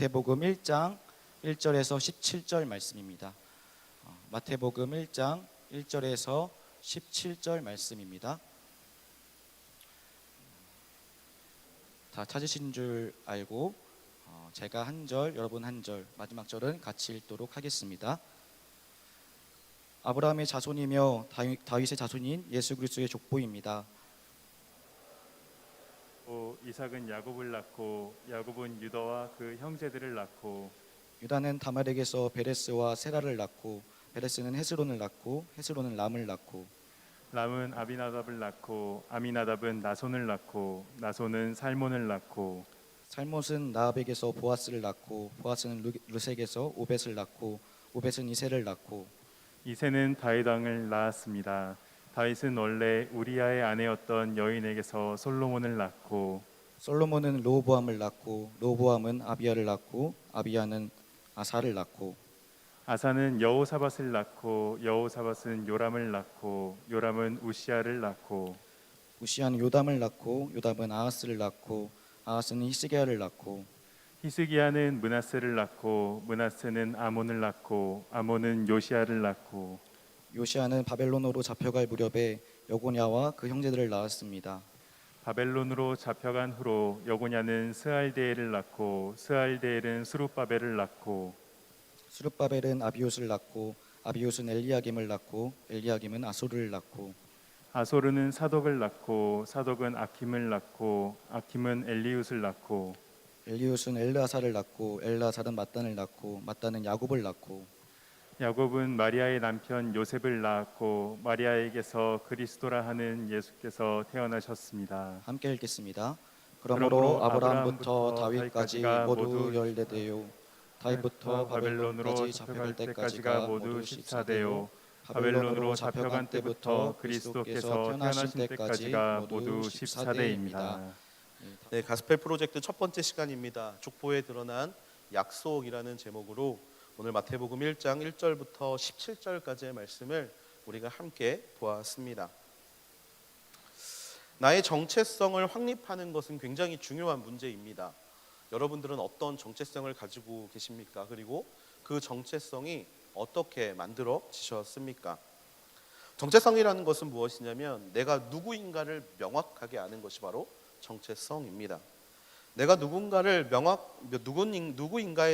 마태복음 1장 1절에서 17절 말씀입니다. 마태복음 1장 1절에서 17절 말씀입니다. 다 찾으신 줄 알고 제가 한 절, 여러분 한 절, 마지막 절은 같이 읽도록 하겠습니다. 아브라함의 자손이며 다윗의 자손인 예수 그리스도의 족보입니다. 이삭은 야곱을 낳고 야곱은 유다와 그 형제들을 낳고 유다는 다말에게서 베레스와 세라를 낳고 베레스는 헤스론을 낳고 헤스론은 람을 낳고 람은 아비나답을 낳고 아미나답은 나손을 낳고 나손은 살몬을 낳고 살못은 나압에게서 보아스를 낳고 보아스는 르색에서 오벳을 낳고 오벳은 이새를 낳고 이새는 다윗 왕을 낳았습니다. 다윗은 원래 우리아의 아내였던 여인에게서 솔로몬을 낳고 솔로몬은 르호보암을 낳고 르호보암은 아비야를 낳고 아비야는 아사를 낳고 아사는 여호사밧을 낳고 여호사밧은 요람을 낳고 요람은 우시아를 낳고 우시아는 요담을 낳고 요담은 아하스를 낳고 아하스는 히스기야를 낳고 히스기야는 므낫세를 낳고 므낫세는 아몬을 낳고 아몬은 요시아를 낳고 요시아는 바벨론으로 잡혀갈 무렵에 여고냐와 그 형제들을 낳았습니다. 바벨론으로 잡혀간 후로 여고냐는 스알데엘을 낳고 스알데엘은 스룹바벨을 낳고 스룹바벨은 아비옷을 낳고 아비옷은 엘리야김을 낳고 엘리야김은 아소르를 낳고 아소르는 사독을 낳고 사독은 아킴을 낳고 아킴은 엘리웃을 낳고 엘리웃은 엘르아사를 낳고 엘르아사는 mat단을 낳고 mat단은 야곱을 낳고 야곱은 마리아의 남편 요셉을 낳았고 마리아에게서 그리스도라 하는 예수께서 태어나셨습니다. 함께 읽겠습니다. 그러므로 아브라함부터 다윗까지 모두 14대요 다윗부터 바벨론까지 잡혀갈 때까지가 모두 14대요 바벨론으로 잡혀간 때부터 그리스도께서 태어나신 때까지가 모두 14대입니다. 네, 가스펠 프로젝트 첫 번째 시간입니다. 족보에 드러난 약속이라는 제목으로 오늘 마태복음 1장 1절부터 17절까지의 말씀을 우리가 함께 보았습니다. 나의 정체성을 확립하는 것은 굉장히 중요한 문제입니다. 여러분들은 어떤 정체성을 가지고 계십니까? 그리고 그 정체성이 어떻게 만들어지셨습니까? 정체성이라는 것은 무엇이냐면 내가 누구인가를 명확하게 아는 것이 바로 정체성입니다. 내가 누구인가에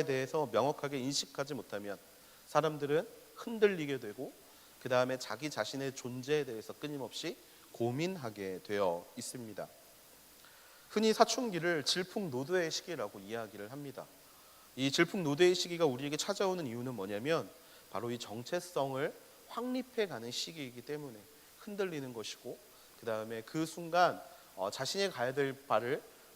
대해서 명확하게 인식하지 못하면 사람들은 흔들리게 되고 그 다음에 자기 자신의 존재에 대해서 끊임없이 고민하게 되어 있습니다. 흔히 사춘기를 질풍노도의 시기라고 이야기를 합니다. 이 질풍노도의 시기가 우리에게 찾아오는 이유는 뭐냐면 바로 이 정체성을 확립해가는 시기이기 때문에 흔들리는 것이고 그 다음에 그 순간 자신이 가야 될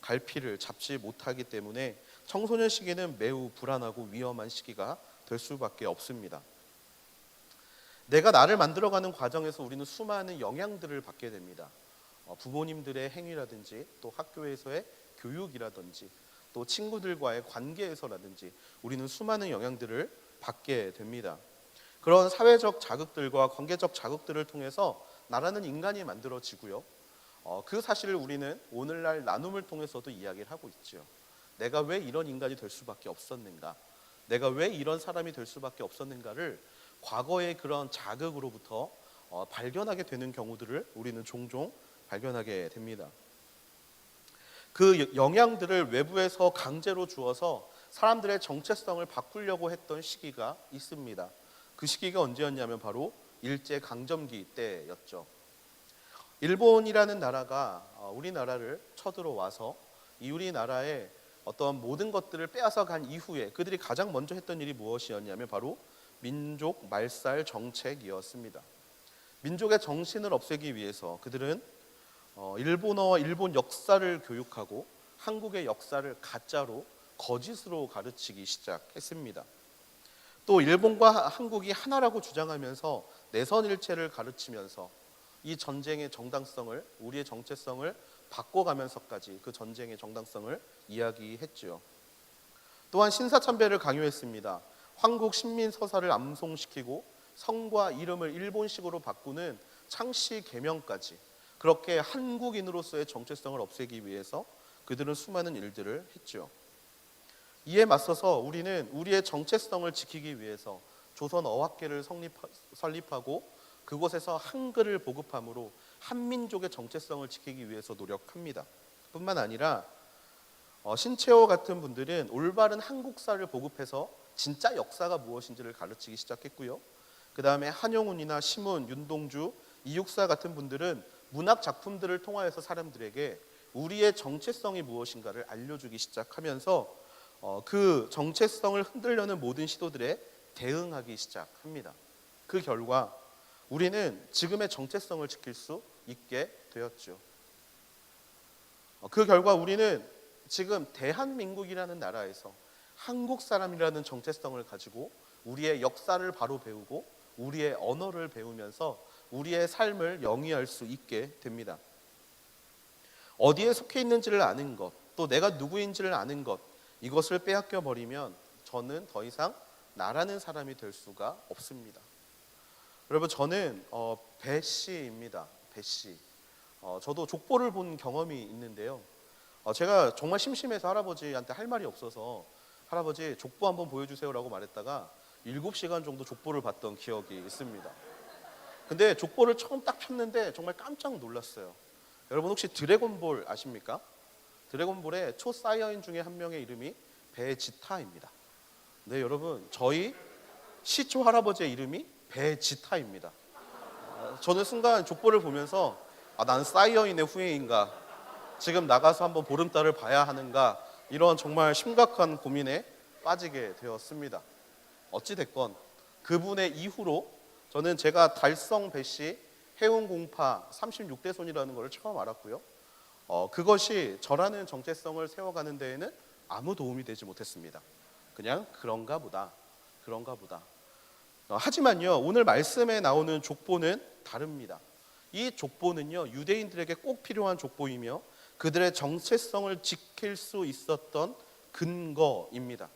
갈피를 잡지 못하기 때문에 청소년 시기는 매우 불안하고 위험한 시기가 될 수밖에 없습니다. 내가 나를 만들어가는 과정에서 우리는 수많은 영향들을 받게 됩니다. 부모님들의 행위라든지 또 학교에서의 교육이라든지 또 친구들과의 관계에서라든지 우리는 수많은 영향들을 받게 됩니다. 그런 사회적 자극들과 관계적 자극들을 통해서 나라는 인간이 만들어지고요. 그 사실을 우리는 오늘날 나눔을 통해서도 이야기를 하고 있죠. 내가 왜 이런 인간이 될 수밖에 없었는가? 내가 왜 이런 사람이 될 수밖에 없었는가를 과거의 그런 자극으로부터 발견하게 되는 경우들을 우리는 종종 발견하게 됩니다. 그 영향들을 외부에서 강제로 주어서 사람들의 정체성을 바꾸려고 했던 시기가 있습니다. 그 시기가 언제였냐면 바로 일제강점기 때였죠. 일본이라는 나라가 우리나라를 쳐들어와서 이 우리나라의 어떤 모든 것들을 빼앗아 간 이후에 그들이 가장 먼저 했던 일이 무엇이었냐면 바로 민족 말살 정책이었습니다. 민족의 정신을 없애기 위해서 그들은 일본어와 일본 역사를 교육하고 한국의 역사를 가짜로 거짓으로 가르치기 시작했습니다. 또 일본과 한국이 하나라고 주장하면서 내선일체를 가르치면서 이 전쟁의 정당성을 우리의 정체성을 바꿔가면서까지 그 전쟁의 정당성을 이야기했죠. 또한 신사참배를 강요했습니다. 황국 신민서사를 암송시키고 성과 이름을 일본식으로 바꾸는 창씨 개명까지 그렇게 한국인으로서의 정체성을 없애기 위해서 그들은 수많은 일들을 했죠. 이에 맞서서 우리는 우리의 정체성을 지키기 위해서 조선 어학계를 설립하고 그곳에서 한글을 보급함으로 한민족의 정체성을 지키기 위해서 노력합니다. 뿐만 아니라 신채호 같은 분들은 올바른 한국사를 보급해서 진짜 역사가 무엇인지를 가르치기 시작했고요. 그 다음에 한용운이나 심은, 윤동주, 이육사 같은 분들은 문학 작품들을 통하여서 사람들에게 우리의 정체성이 무엇인가를 알려주기 시작하면서 그 정체성을 흔들려는 모든 시도들에 대응하기 시작합니다. 그 결과 우리는 지금의 정체성을 지킬 수 있게 되었죠. 그 결과 우리는 지금 대한민국이라는 나라에서 한국 사람이라는 정체성을 가지고 우리의 역사를 바로 배우고 우리의 언어를 배우면서 우리의 삶을 영위할 수 있게 됩니다. 어디에 속해 있는지를 아는 것, 또 내가 누구인지를 아는 것, 이것을 빼앗겨 버리면 저는 더 이상 나라는 사람이 될 수가 없습니다. 여러분, 저는 배씨입니다. 배씨. 저도 족보를 본 경험이 있는데요. 제가 정말 심심해서 할아버지한테 할 말이 없어서 할아버지 족보 한번 보여주세요라고 말했다가 7시간 정도 족보를 봤던 기억이 있습니다. 근데 족보를 처음 딱 폈는데 정말 깜짝 놀랐어요. 여러분 혹시 드래곤볼 아십니까? 드래곤볼의 초사이어인 중에 한 명의 이름이 베지타입니다. 네, 여러분 저희 시초 할아버지의 이름이 베지타입니다. 저는 순간 족보를 보면서 난 사이어인의 후예인가, 지금 나가서 한번 보름달을 봐야 하는가, 이런 정말 심각한 고민에 빠지게 되었습니다. 어찌됐건 그분의 이후로 저는 제가 달성 배씨 해운공파 36대 손이라는 걸 처음 알았고요. 그것이 저라는 정체성을 세워가는 데에는 아무 도움이 되지 못했습니다. 그냥 그런가 보다. 하지만요, 오늘 말씀에 나오는 족보는 다릅니다. 이 족보는요, 유대인들에게 꼭 필요한 족보이며 그들의 정체성을 지킬 수 있었던 근거입니다.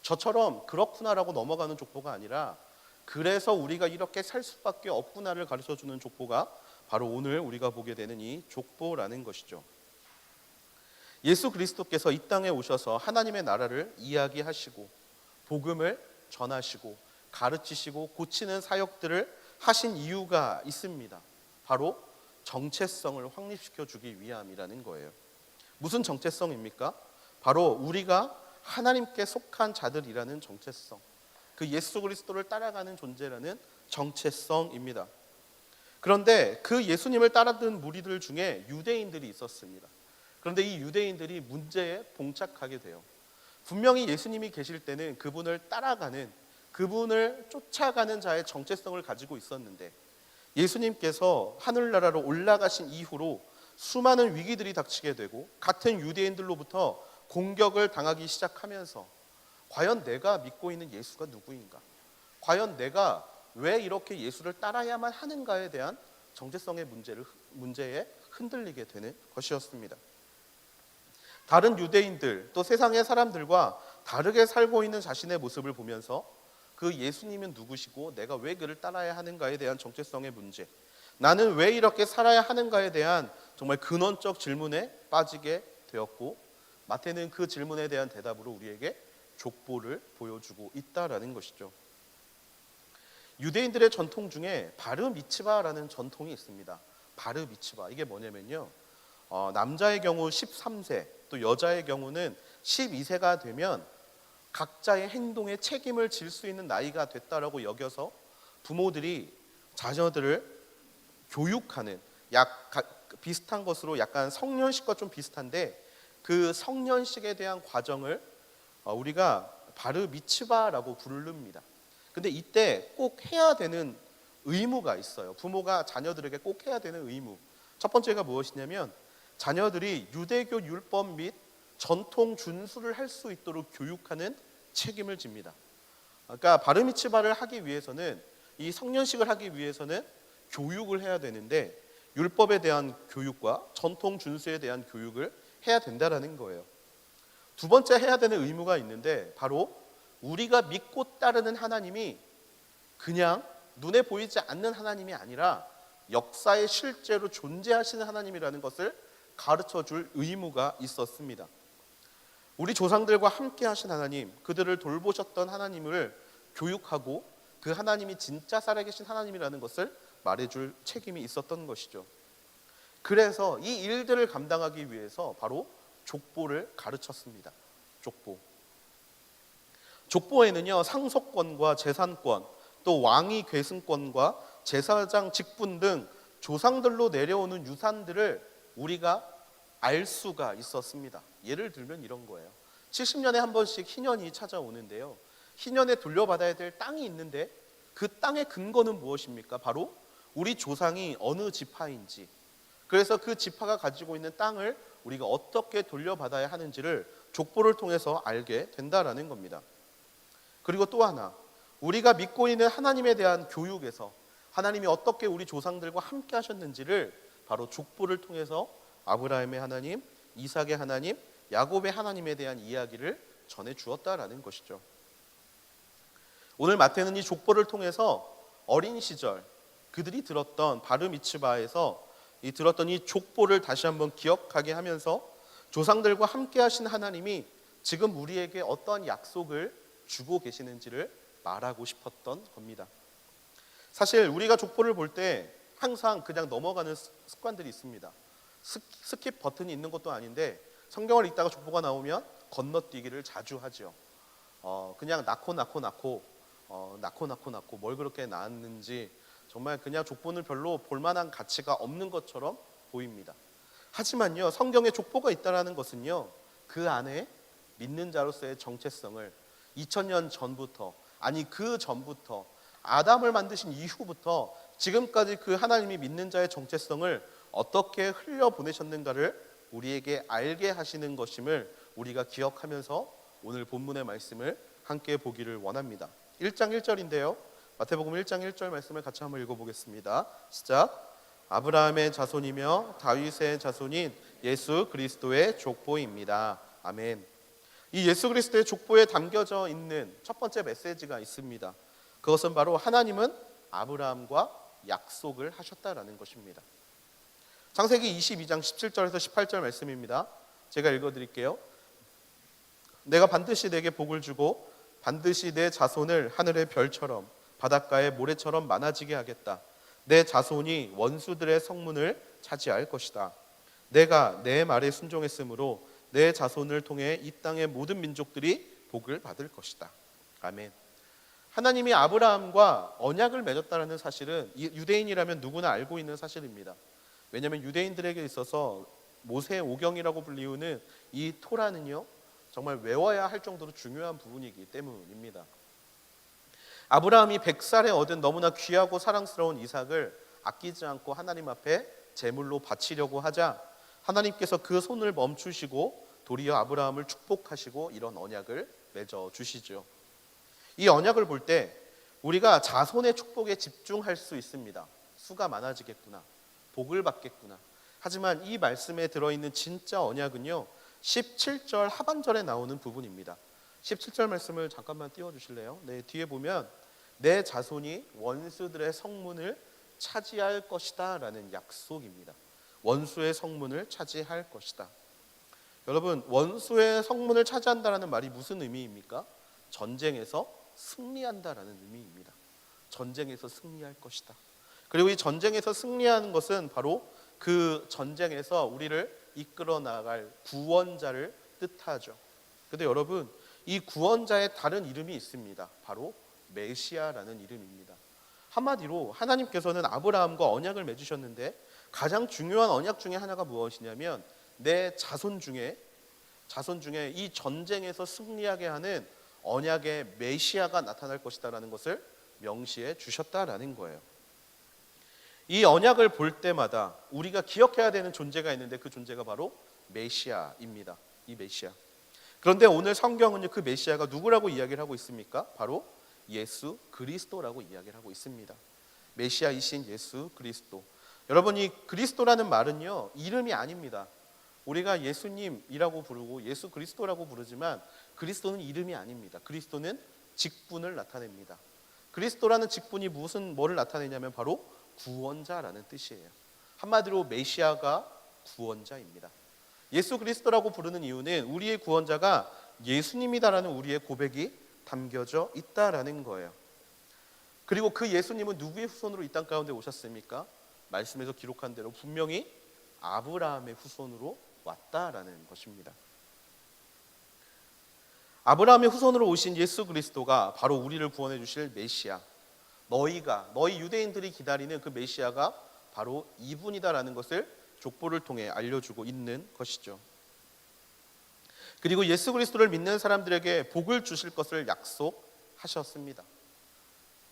저처럼 그렇구나라고 넘어가는 족보가 아니라 그래서 우리가 이렇게 살 수밖에 없구나를 가르쳐주는 족보가 바로 오늘 우리가 보게 되는 이 족보라는 것이죠. 예수 그리스도께서 이 땅에 오셔서 하나님의 나라를 이야기하시고 복음을 전하시고 가르치시고 고치는 사역들을 하신 이유가 있습니다. 바로 정체성을 확립시켜 주기 위함이라는 거예요. 무슨 정체성입니까? 바로 우리가 하나님께 속한 자들이라는 정체성, 그 예수 그리스도를 따라가는 존재라는 정체성입니다. 그런데 그 예수님을 따르던 무리들 중에 유대인들이 있었습니다. 그런데 이 유대인들이 문제에 봉착하게 돼요. 분명히 예수님이 계실 때는 그분을 따라가는, 그분을 쫓아가는 자의 정체성을 가지고 있었는데 예수님께서 하늘나라로 올라가신 이후로 수많은 위기들이 닥치게 되고 같은 유대인들로부터 공격을 당하기 시작하면서 과연 내가 믿고 있는 예수가 누구인가? 과연 내가 왜 이렇게 예수를 따라야만 하는가에 대한 정체성의 문제에 흔들리게 되는 것이었습니다. 다른 유대인들 또 세상의 사람들과 다르게 살고 있는 자신의 모습을 보면서 그 예수님은 누구시고 내가 왜 그를 따라야 하는가에 대한 정체성의 문제, 나는 왜 이렇게 살아야 하는가에 대한 정말 근원적 질문에 빠지게 되었고 마태는 그 질문에 대한 대답으로 우리에게 족보를 보여주고 있다라는 것이죠. 유대인들의 전통 중에 바르 미츠바라는 전통이 있습니다. 바르 미츠바, 이게 뭐냐면요, 남자의 경우 13세 또 여자의 경우는 12세가 되면 각자의 행동에 책임을 질 수 있는 나이가 됐다라고 여겨서 부모들이 자녀들을 교육하는 비슷한 것으로 약간 성년식과 좀 비슷한데 그 성년식에 대한 과정을 우리가 바르 미츠바라고 부릅니다. 근데 이때 꼭 해야 되는 의무가 있어요. 부모가 자녀들에게 꼭 해야 되는 의무. 첫 번째가 무엇이냐면 자녀들이 유대교 율법 및 전통 준수를 할 수 있도록 교육하는 책임을 집니다. 그러니까 바르 미츠바를 하기 위해서는, 이 성년식을 하기 위해서는 교육을 해야 되는데 율법에 대한 교육과 전통 준수에 대한 교육을 해야 된다라는 거예요. 두 번째 해야 되는 의무가 있는데 바로 우리가 믿고 따르는 하나님이 그냥 눈에 보이지 않는 하나님이 아니라 역사에 실제로 존재하시는 하나님이라는 것을 가르쳐 줄 의무가 있었습니다. 우리 조상들과 함께 하신 하나님, 그들을 돌보셨던 하나님을 교육하고 그 하나님이 진짜 살아계신 하나님이라는 것을 말해줄 책임이 있었던 것이죠. 그래서 이 일들을 감당하기 위해서 바로 족보를 가르쳤습니다. 족보에는요, 상속권과 재산권, 또 왕위 계승권과 제사장 직분 등 조상들로 내려오는 유산들을 우리가 알 수가 있었습니다. 예를 들면 이런 거예요. 70년에 한 번씩 희년이 찾아오는데요, 희년에 돌려받아야 될 땅이 있는데 그 땅의 근거는 무엇입니까? 바로 우리 조상이 어느 지파인지, 그래서 그 지파가 가지고 있는 땅을 우리가 어떻게 돌려받아야 하는지를 족보를 통해서 알게 된다라는 겁니다. 그리고 또 하나, 우리가 믿고 있는 하나님에 대한 교육에서 하나님이 어떻게 우리 조상들과 함께 하셨는지를 바로 족보를 통해서 아브라함의 하나님, 이삭의 하나님, 야곱의 하나님에 대한 이야기를 전해 주었다라는 것이죠. 오늘 마태는 이 족보를 통해서 어린 시절 그들이 들었던 바르미츠바에서 들었던 이 족보를 다시 한번 기억하게 하면서 조상들과 함께 하신 하나님이 지금 우리에게 어떠한 약속을 주고 계시는지를 말하고 싶었던 겁니다. 사실 우리가 족보를 볼 때 항상 그냥 넘어가는 습관들이 있습니다. 스킵 버튼이 있는 것도 아닌데 성경을 읽다가 족보가 나오면 건너뛰기를 자주 하죠. 그냥 낳고 뭘 그렇게 낳았는지 정말 그냥 족보는 별로 볼만한 가치가 없는 것처럼 보입니다. 하지만요, 성경에 족보가 있다라는 것은요, 그 안에 믿는 자로서의 정체성을 2000년 전부터, 아니 그 전부터, 아담을 만드신 이후부터 지금까지 그 하나님이 믿는 자의 정체성을 어떻게 흘려보내셨는가를 우리에게 알게 하시는 것임을 우리가 기억하면서 오늘 본문의 말씀을 함께 보기를 원합니다. 1장 1절인데요, 마태복음 1장 1절 말씀을 같이 한번 읽어보겠습니다. 시작. 아브라함의 자손이며 다윗의 자손인 예수 그리스도의 족보입니다. 아멘. 이 예수 그리스도의 족보에 담겨져 있는 첫 번째 메시지가 있습니다. 그것은 바로 하나님은 아브라함과 약속을 하셨다라는 것입니다. 창세기 22장 17절에서 18절 말씀입니다. 제가 읽어드릴게요. 내가 반드시 내게 복을 주고 반드시 내 자손을 하늘의 별처럼 바닷가의 모래처럼 많아지게 하겠다. 내 자손이 원수들의 성문을 차지할 것이다. 내가 내 말에 순종했으므로 내 자손을 통해 이 땅의 모든 민족들이 복을 받을 것이다. 아멘. 하나님이 아브라함과 언약을 맺었다는 사실은 유대인이라면 누구나 알고 있는 사실입니다. 왜냐하면 유대인들에게 있어서 모세 오경이라고 불리우는 이 토라는요, 정말 외워야 할 정도로 중요한 부분이기 때문입니다. 아브라함이 100살에 얻은 너무나 귀하고 사랑스러운 이삭을 아끼지 않고 하나님 앞에 제물로 바치려고 하자 하나님께서 그 손을 멈추시고 도리어 아브라함을 축복하시고 이런 언약을 맺어 주시죠. 이 언약을 볼 때 우리가 자손의 축복에 집중할 수 있습니다. 수가 많아지겠구나, 복을 받겠구나. 하지만 이 말씀에 들어있는 진짜 언약은요, 17절 하반절에 나오는 부분입니다. 17절 말씀을 잠깐만 띄워주실래요? 네, 뒤에 보면 내 자손이 원수들의 성문을 차지할 것이다 라는 약속입니다. 원수의 성문을 차지할 것이다. 여러분, 원수의 성문을 차지한다라는 말이 무슨 의미입니까? 전쟁에서 승리한다라는 의미입니다. 전쟁에서 승리할 것이다. 그리고 이 전쟁에서 승리하는 것은 바로 그 전쟁에서 우리를 이끌어 나갈 구원자를 뜻하죠. 그런데 여러분, 이 구원자의 다른 이름이 있습니다. 바로 메시아라는 이름입니다. 한마디로 하나님께서는 아브라함과 언약을 맺으셨는데 가장 중요한 언약 중에 하나가 무엇이냐면 내 자손 중에 이 전쟁에서 승리하게 하는 언약의 메시아가 나타날 것이다라는 것을 명시해 주셨다라는 거예요. 이 언약을 볼 때마다 우리가 기억해야 되는 존재가 있는데 그 존재가 바로 메시아입니다. 이 메시아. 그런데 오늘 성경은 그 메시아가 누구라고 이야기를 하고 있습니까? 바로 예수 그리스도라고 이야기를 하고 있습니다. 메시아이신 예수 그리스도. 여러분, 이 그리스도라는 말은요, 이름이 아닙니다. 우리가 예수님이라고 부르고 예수 그리스도라고 부르지만 그리스도는 이름이 아닙니다. 그리스도는 직분을 나타냅니다. 그리스도라는 직분이 뭐를 나타내냐면 바로 구원자라는 뜻이에요. 한마디로 메시아가 구원자입니다. 예수 그리스도라고 부르는 이유는 우리의 구원자가 예수님이다라는 우리의 고백이 담겨져 있다라는 거예요. 그리고 그 예수님은 누구의 후손으로 이 땅 가운데 오셨습니까? 말씀에서 기록한 대로 분명히 아브라함의 후손으로 왔다라는 것입니다. 아브라함의 후손으로 오신 예수 그리스도가 바로 우리를 구원해 주실 메시아, 너희 유대인들이 기다리는 그 메시아가 바로 이분이다라는 것을 족보를 통해 알려주고 있는 것이죠. 그리고 예수 그리스도를 믿는 사람들에게 복을 주실 것을 약속하셨습니다.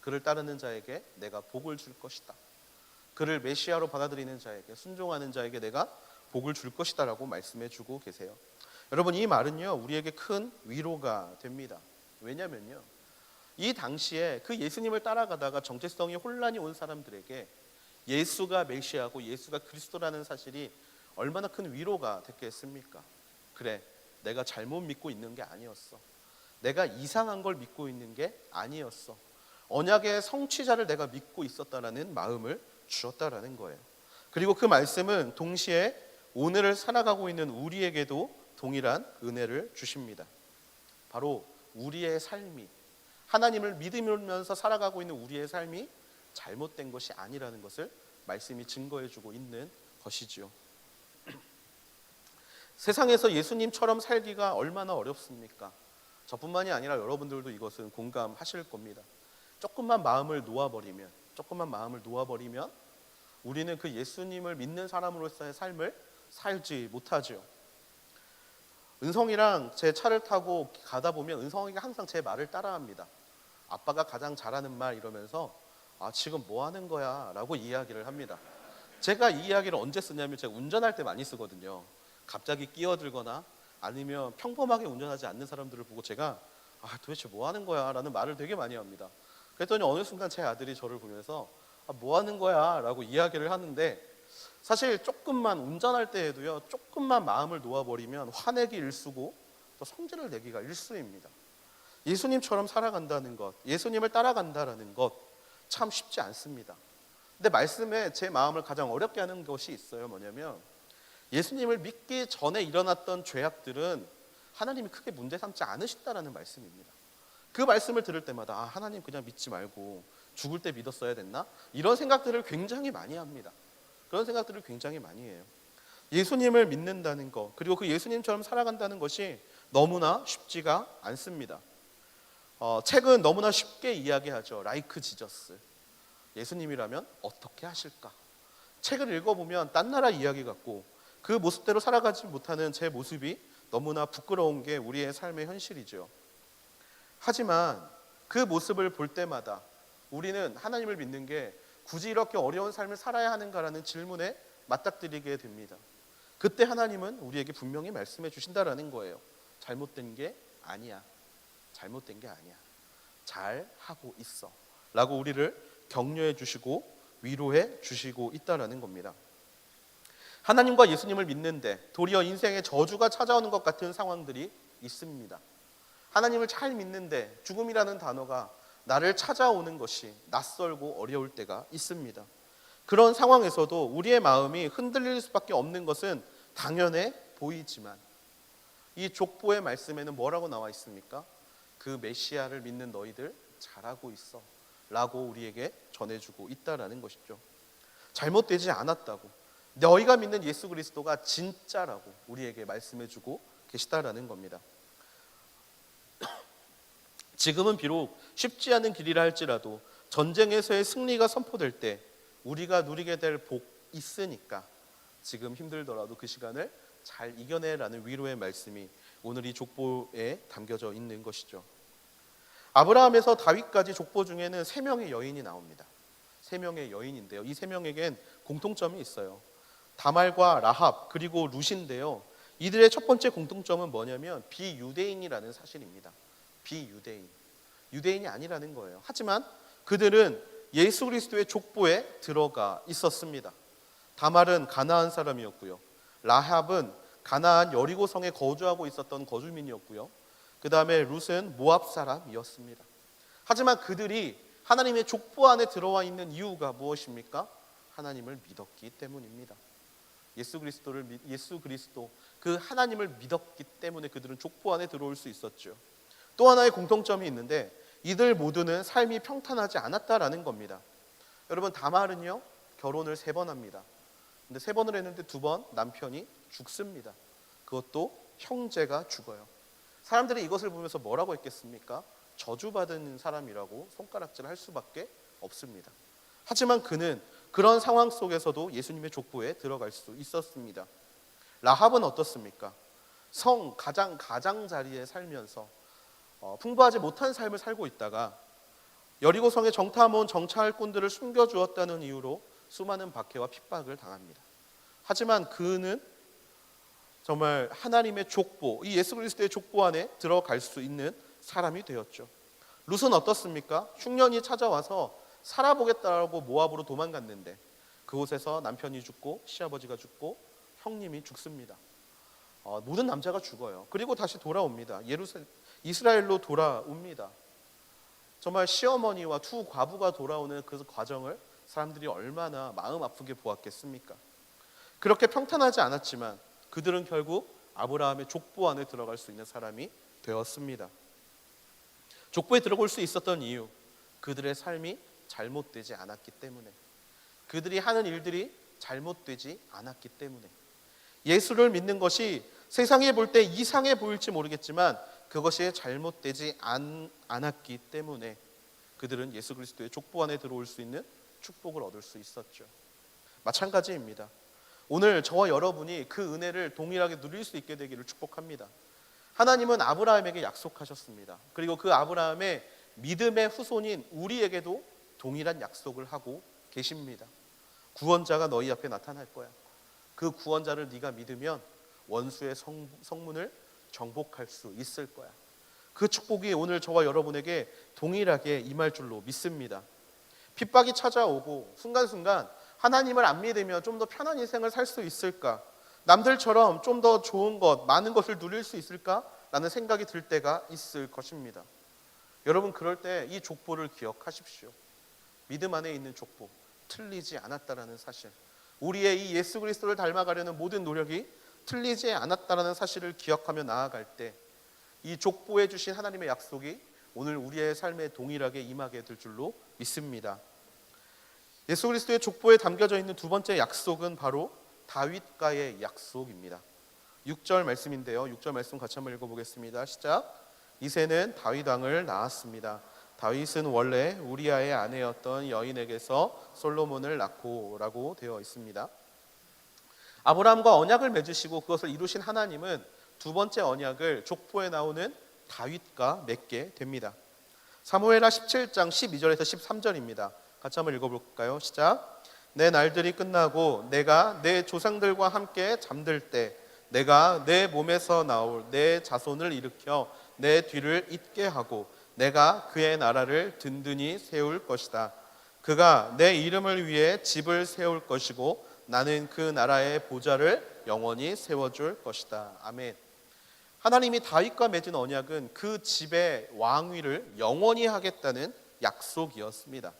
그를 따르는 자에게 내가 복을 줄 것이다. 그를 메시아로 받아들이는 자에게, 순종하는 자에게 내가 복을 줄 것이다 라고 말씀해 주고 계세요. 여러분, 이 말은요 우리에게 큰 위로가 됩니다. 왜냐면요, 이 당시에 그 예수님을 따라가다가 정체성이 혼란이 온 사람들에게 예수가 메시아고 예수가 그리스도라는 사실이 얼마나 큰 위로가 됐겠습니까? 그래, 내가 잘못 믿고 있는 게 아니었어. 내가 이상한 걸 믿고 있는 게 아니었어. 언약의 성취자를 내가 믿고 있었다라는 마음을 주었다라는 거예요. 그리고 그 말씀은 동시에 오늘을 살아가고 있는 우리에게도 동일한 은혜를 주십니다. 바로 우리의 삶이, 하나님을 믿으면서 살아가고 있는 우리의 삶이 잘못된 것이 아니라는 것을 말씀이 증거해 주고 있는 것이지요. 세상에서 예수님처럼 살기가 얼마나 어렵습니까? 저뿐만이 아니라 여러분들도 이것은 공감하실 겁니다. 조금만 마음을 놓아버리면 우리는 그 예수님을 믿는 사람으로서의 삶을 살지 못하죠. 은성이랑 제 차를 타고 가다 보면 은성이가 항상 제 말을 따라합니다. 아빠가 가장 잘하는 말 이러면서 지금 뭐 하는 거야? 라고 이야기를 합니다. 제가 이 이야기를 언제 쓰냐면 제가 운전할 때 많이 쓰거든요. 갑자기 끼어들거나 아니면 평범하게 운전하지 않는 사람들을 보고 제가 도대체 뭐 하는 거야? 라는 말을 되게 많이 합니다. 그랬더니 어느 순간 제 아들이 저를 보면서 뭐 하는 거야? 라고 이야기를 하는데, 사실 조금만 운전할 때에도요, 조금만 마음을 놓아버리면 화내기 일쑤고 또 성질을 내기가 일쑤입니다. 예수님처럼 살아간다는 것, 예수님을 따라간다는 것 참 쉽지 않습니다. 근데 말씀에 제 마음을 가장 어렵게 하는 것이 있어요. 뭐냐면 예수님을 믿기 전에 일어났던 죄악들은 하나님이 크게 문제 삼지 않으신다라는 말씀입니다. 그 말씀을 들을 때마다 하나님 그냥 믿지 말고 죽을 때 믿었어야 됐나? 이런 생각들을 굉장히 많이 합니다. 그런 생각들을 굉장히 많이 해요. 예수님을 믿는다는 것, 그리고 그 예수님처럼 살아간다는 것이 너무나 쉽지가 않습니다. 책은 너무나 쉽게 이야기하죠. 라이크 지저스. 예수님이라면 어떻게 하실까? 책을 읽어보면 딴 나라 이야기 같고 그 모습대로 살아가지 못하는 제 모습이 너무나 부끄러운 게 우리의 삶의 현실이죠. 하지만 그 모습을 볼 때마다 우리는 하나님을 믿는 게 굳이 이렇게 어려운 삶을 살아야 하는가라는 질문에 맞닥뜨리게 됩니다. 그때 하나님은 우리에게 분명히 말씀해 주신다라는 거예요. 잘못된 게 아니야. 잘못된 게 아니야. 잘 하고 있어. 라고 우리를 격려해 주시고 위로해 주시고 있다라는 겁니다. 하나님과 예수님을 믿는데 도리어 인생에 저주가 찾아오는 것 같은 상황들이 있습니다. 하나님을 잘 믿는데 죽음이라는 단어가 나를 찾아오는 것이 낯설고 어려울 때가 있습니다. 그런 상황에서도 우리의 마음이 흔들릴 수밖에 없는 것은 당연해 보이지만 이 족보의 말씀에는 뭐라고 나와 있습니까? 그 메시아를 믿는 너희들 잘하고 있어 라고 우리에게 전해주고 있다라는 것이죠. 잘못되지 않았다고, 너희가 믿는 예수 그리스도가 진짜라고 우리에게 말씀해주고 계시다라는 겁니다. 지금은 비록 쉽지 않은 길이라 할지라도 전쟁에서의 승리가 선포될 때 우리가 누리게 될 복 있으니까 지금 힘들더라도 그 시간을 잘 이겨내라는 위로의 말씀이 오늘 이 족보에 담겨져 있는 것이죠. 아브라함에서 다윗까지 족보 중에는 3명의 여인이 나옵니다. 3명의 여인인데요, 이 3명에겐 공통점이 있어요. 다말과 라합 그리고 룻인데요, 이들의 첫 번째 공통점은 뭐냐면 비유대인이라는 사실입니다. 비유대인, 유대인이 아니라는 거예요. 하지만 그들은 예수 그리스도의 족보에 들어가 있었습니다. 다말은 가나안 사람이었고요, 라합은 가나안 여리고성에 거주하고 있었던 거주민이었고요, 그 다음에 룻은 모압 사람이었습니다. 하지만 그들이 하나님의 족보 안에 들어와 있는 이유가 무엇입니까? 하나님을 믿었기 때문입니다. 예수 그리스도 그 하나님을 믿었기 때문에 그들은 족보 안에 들어올 수 있었죠. 또 하나의 공통점이 있는데 이들 모두는 삶이 평탄하지 않았다라는 겁니다. 여러분 다말은요 결혼을 3번 합니다. 근데 3번을 했는데 2번 남편이 죽습니다. 그것도 형제가 죽어요. 사람들이 이것을 보면서 뭐라고 했겠습니까? 저주받은 사람이라고 손가락질 할 수밖에 없습니다. 하지만 그는 그런 상황 속에서도 예수님의 족보에 들어갈 수 있었습니다. 라합은 어떻습니까? 성 가장자리에 살면서 풍부하지 못한 삶을 살고 있다가 여리고성에 정탐온 정찰꾼들을 숨겨주었다는 이유로 수많은 박해와 핍박을 당합니다. 하지만 그는 정말 하나님의 족보, 이 예수 그리스도의 족보 안에 들어갈 수 있는 사람이 되었죠. 룻은 어떻습니까? 흉년이 찾아와서 살아보겠다라고 모압으로 도망갔는데 그곳에서 남편이 죽고 시아버지가 죽고 형님이 죽습니다. 모든 남자가 죽어요. 그리고 다시 돌아옵니다. 이스라엘로 돌아옵니다. 정말 시어머니와 두 과부가 돌아오는 그 과정을 사람들이 얼마나 마음 아프게 보았겠습니까? 그렇게 평탄하지 않았지만 그들은 결국 아브라함의 족보 안에 들어갈 수 있는 사람이 되었습니다. 족보에 들어올 수 있었던 이유, 그들의 삶이 잘못되지 않았기 때문에, 그들이 하는 일들이 잘못되지 않았기 때문에, 예수를 믿는 것이 세상에 볼 때 이상해 보일지 모르겠지만 그것이 잘못되지 않았기 때문에 그들은 예수 그리스도의 족보 안에 들어올 수 있는 축복을 얻을 수 있었죠. 마찬가지입니다. 오늘 저와 여러분이 그 은혜를 동일하게 누릴 수 있게 되기를 축복합니다. 하나님은 아브라함에게 약속하셨습니다. 그리고 그 아브라함의 믿음의 후손인 우리에게도 동일한 약속을 하고 계십니다. 구원자가 너희 앞에 나타날 거야. 그 구원자를 네가 믿으면 원수의 성문을 정복할 수 있을 거야. 그 축복이 오늘 저와 여러분에게 동일하게 임할 줄로 믿습니다. 핍박이 찾아오고 순간순간 하나님을 안 믿으면 좀 더 편한 인생을 살 수 있을까? 남들처럼 좀 더 좋은 것, 많은 것을 누릴 수 있을까? 라는 생각이 들 때가 있을 것입니다. 여러분 그럴 때 이 족보를 기억하십시오. 믿음 안에 있는 족보, 틀리지 않았다라는 사실, 우리의 이 예수 그리스도를 닮아가려는 모든 노력이 틀리지 않았다라는 사실을 기억하며 나아갈 때 이 족보에 주신 하나님의 약속이 오늘 우리의 삶에 동일하게 임하게 될 줄로 믿습니다. 예수 그리스도의 족보에 담겨져 있는 두 번째 약속은 바로 다윗과의 약속입니다. 6절 말씀인데요. 6절 말씀 같이 한번 읽어보겠습니다. 시작. 이새는 다윗 왕을 낳았습니다. 다윗은 원래 우리아의 아내였던 여인에게서 솔로몬을 낳고 라고 되어 있습니다. 아브라함과 언약을 맺으시고 그것을 이루신 하나님은 두 번째 언약을 족보에 나오는 다윗과 맺게 됩니다. 사무엘하 17장 12절에서 13절입니다. 같이 한번 읽어볼까요? 시작. 내 날들이 끝나고 내가 내 조상들과 함께 잠들 때 내가 내 몸에서 나올 내 자손을 일으켜 내 뒤를 잇게 하고 내가 그의 나라를 든든히 세울 것이다. 그가 내 이름을 위해 집을 세울 것이고 나는 그 나라의 보좌를 영원히 세워줄 것이다. 아멘. 하나님이 다윗과 맺은 언약은 그 집의 왕위를 영원히 하겠다는 약속이었습니다.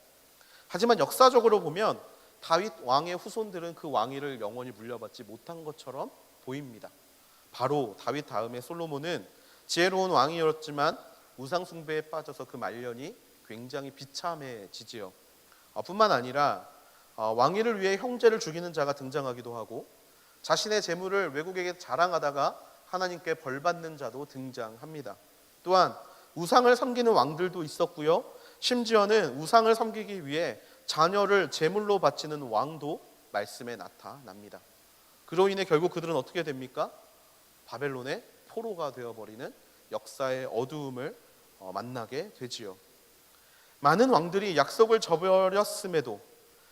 하지만 역사적으로 보면 다윗 왕의 후손들은 그 왕위를 영원히 물려받지 못한 것처럼 보입니다. 바로 다윗 다음에 솔로몬은 지혜로운 왕이었지만 우상 숭배에 빠져서 그 말년이 굉장히 비참해지지요. 뿐만 아니라 왕위를 위해 형제를 죽이는 자가 등장하기도 하고 자신의 재물을 외국에게 자랑하다가 하나님께 벌받는 자도 등장합니다. 또한 우상을 섬기는 왕들도 있었고요. 심지어는 우상을 섬기기 위해 자녀를 제물로 바치는 왕도 말씀에 나타납니다. 그로 인해 결국 그들은 어떻게 됩니까? 바벨론의 포로가 되어버리는 역사의 어두움을 만나게 되지요. 많은 왕들이 약속을 저버렸음에도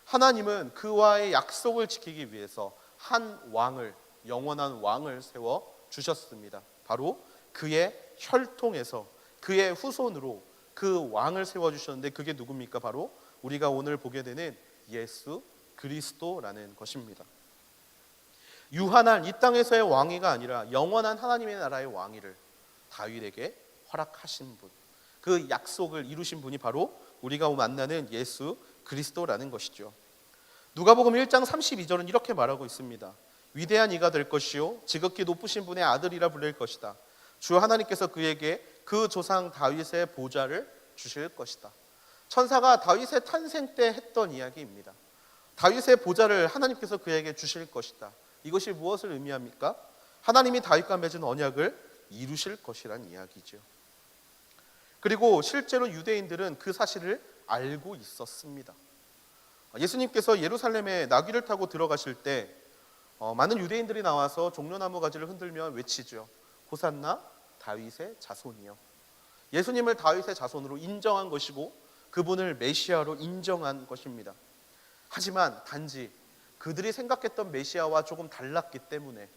하나님은 그와의 약속을 지키기 위해서 한 왕을, 영원한 왕을 세워 주셨습니다. 바로 그의 혈통에서 그의 후손으로 그 왕을 세워주셨는데 그게 누굽니까? 바로 우리가 오늘 보게 되는 예수 그리스도라는 것입니다. 유한한 이 땅에서의 왕위가 아니라 영원한 하나님의 나라의 왕위를 다윗에게 허락하신 분, 그 약속을 이루신 분이 바로 우리가 만나는 예수 그리스도라는 것이죠. 누가복음 1장 32절은 이렇게 말하고 있습니다. 위대한 이가 될 것이요 지극히 높으신 분의 아들이라 불릴 것이다. 주 하나님께서 그에게 그 조상 다윗의 보좌를 주실 것이다. 천사가 다윗의 탄생 때 했던 이야기입니다. 다윗의 보좌를 하나님께서 그에게 주실 것이다. 이것이 무엇을 의미합니까? 하나님이 다윗과 맺은 언약을 이루실 것이란 이야기죠. 그리고 실제로 유대인들은 그 사실을 알고 있었습니다. 예수님께서 예루살렘에 나귀를 타고 들어가실 때 많은 유대인들이 나와서 종려나무 가지를 흔들며 외치죠. 호산나 다윗의 자손이요. 예수님을 다윗의 자손으로 인정한 것이고 그분을 메시아로 인정한 것입니다. 하지만 단지 그들이 생각했던 메시아와 조금 달랐기 때문에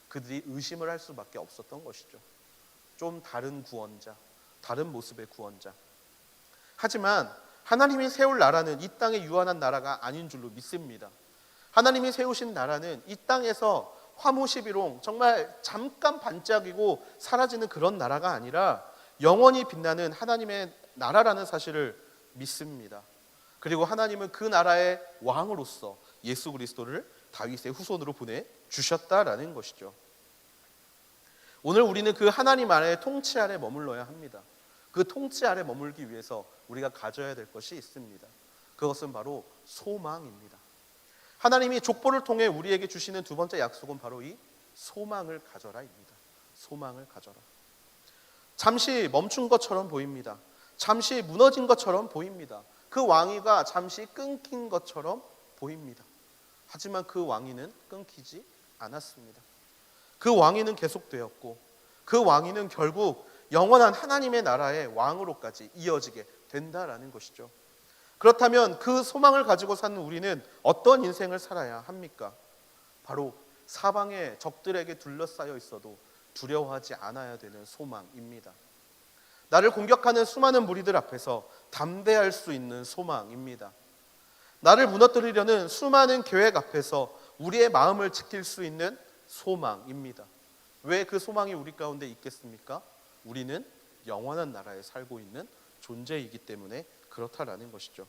그들이 의심을 할 수밖에 없었던 것이죠. 좀 다른 구원자, 다른 모습의 구원자. 하지만 하나님이 세울 나라는 이 땅에 유한한 나라가 아닌 줄로 믿습니다. 하나님이 세우신 나라는 이 땅에서 화무시비롱 정말 잠깐 반짝이고 사라지는 그런 나라가 아니라 영원히 빛나는 하나님의 나라라는 사실을 믿습니다. 그리고 하나님은 그 나라의 왕으로서 예수 그리스도를 다윗의 후손으로 보내주셨다라는 것이죠. 오늘 우리는 그 하나님 아래의 통치 아래 머물러야 합니다. 그 통치 아래 머물기 위해서 우리가 가져야 될 것이 있습니다. 그것은 바로 소망입니다. 하나님이 족보를 통해 우리에게 주시는 두 번째 약속은 바로 이 소망을 가져라입니다. 소망을 가져라. 잠시 멈춘 것처럼 보입니다. 잠시 무너진 것처럼 보입니다. 그 왕위가 잠시 끊긴 것처럼 보입니다. 하지만 그 왕위는 끊기지 않았습니다. 그 왕위는 계속되었고 그 왕위는 결국 영원한 하나님의 나라의 왕으로까지 이어지게 된다라는 것이죠. 그렇다면 그 소망을 가지고 사는 우리는 어떤 인생을 살아야 합니까? 바로 사방의 적들에게 둘러싸여 있어도 두려워하지 않아야 되는 소망입니다. 나를 공격하는 수많은 무리들 앞에서 담대할 수 있는 소망입니다. 나를 무너뜨리려는 수많은 계획 앞에서 우리의 마음을 지킬 수 있는 소망입니다. 왜 그 소망이 우리 가운데 있겠습니까? 우리는 영원한 나라에 살고 있는 존재이기 때문에 그렇다라는 것이죠.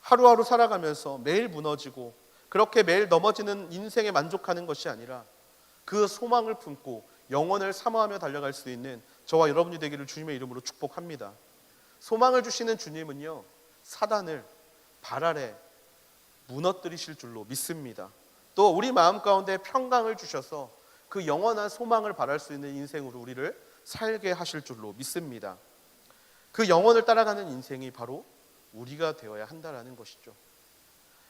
하루하루 살아가면서 매일 무너지고 그렇게 매일 넘어지는 인생에 만족하는 것이 아니라 그 소망을 품고 영원을 사모하며 달려갈 수 있는 저와 여러분이 되기를 주님의 이름으로 축복합니다. 소망을 주시는 주님은요, 사단을 발 아래 무너뜨리실 줄로 믿습니다. 또 우리 마음 가운데 평강을 주셔서 그 영원한 소망을 바랄 수 있는 인생으로 우리를 살게 하실 줄로 믿습니다. 그 영혼을 따라가는 인생이 바로 우리가 되어야 한다라는 것이죠.